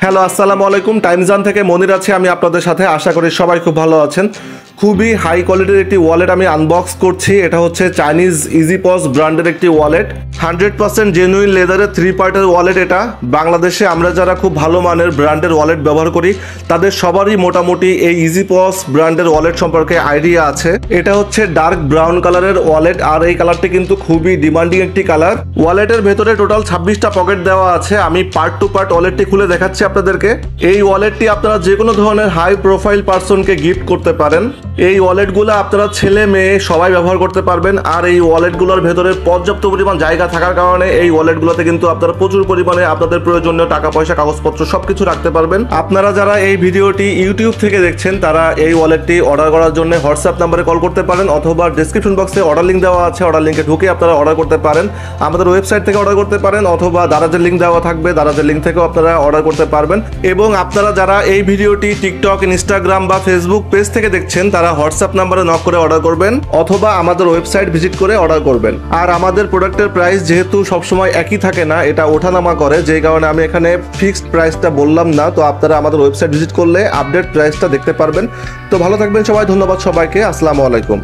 Hello আসসালামু আলাইকুম। টাইমজান থেকে মনির আছে আমি আপনাদের সাথে। আশা করি সবাই খুব ভালো আছেন। খুবই হাই কোয়ালিটির একটি ওয়ালেট আমি আনবক্স করছি। এটা হচ্ছে চাইনিজ ইজিপস ব্র্যান্ডের একটি ওয়ালেট। 100% জেনুইন লেদারের 3 পার্টের ওয়ালেট। এটা বাংলাদেশে আমরা যারা খুব ভালো মানের ব্র্যান্ডের ওয়ালেট ব্যবহার করি তাদের সবারই মোটামুটি এই ইজিপস ব্র্যান্ডের ওয়ালেট সম্পর্কে আইডিয়া আছে। এটা হচ্ছে ডার্ক ব্রাউন কালারের ওয়ালেট, আর এই কালারটি কিন্তু খুবই ডিমান্ডিং একটি কালার। ওয়ালেটের ভেতরে টোটাল 26টা পকেট দেওয়া আছে। আমি পার্ট টু পার্ট ওয়ালেটটি খুলে দেখাচ্ছি আপনাদেরকে। এই ওয়ালেটটি আপনারা যে কোনো ধরনের হাই প্রোফাইল পারসনকে গিফট করতে পারেন। এই ওয়ালেটগুলো আপনারা ছেলে মেয়ে সবাই ব্যবহার করতে পারবেন। আর এই ওয়ালেটগুলোর ভেতরে পর্যাপ্ত পরিমাণ জায়গা থাকার কারণে এই ওয়ালেটগুলোতে কিন্তু আপনারা প্রচুর পরিমাণে আপনাদের প্রয়োজনীয় টাকা পয়সা কাগজপত্র সবকিছু রাখতে পারবেন। আপনারা যারা এই ভিডিওটি ইউটিউব থেকে দেখছেন তারা এই ওয়ালেটটি অর্ডার করার জন্য হোয়াটসঅ্যাপ নাম্বারে কল করতে পারেন, অথবা ডেসক্রিপশন বক্সে অর্ডার লিঙ্ক দেওয়া আছে, অর্ডার লিঙ্কে ঢুকে আপনারা অর্ডার করতে পারেন। আমাদের ওয়েবসাইট থেকে অর্ডার করতে পারেন, অথবা দারাজের লিঙ্ক দেওয়া থাকবে, দারাজের লিঙ্ক থেকেও আপনারা অর্ডার করতে পারবেন। এবং আপনারা যারা এই ভিডিওটি টিকটক, ইনস্টাগ্রাম বা ফেসবুক পেজ থেকে দেখছেন তারা হোয়াটসঅ্যাপ নাম্বারে নক করে অর্ডার করবেন, অথবা আমাদের ওয়েবসাইট ভিজিট করে অর্ডার করবেন। আর আমাদের প্রোডাক্টের প্রাইস যেহেতু সবসময় একই থাকে না, এটা ওঠানামা করে, যেই কারণে আমি এখানে ফিক্সড প্রাইসটা বললাম না। তো আপনারা আমাদের ওয়েবসাইট ভিজিট করলে আপডেট প্রাইসটা দেখতে পারবেন। তো ভালো থাকবেন সবাই, ধন্যবাদ সবাইকে, আসসালামু আলাইকুম।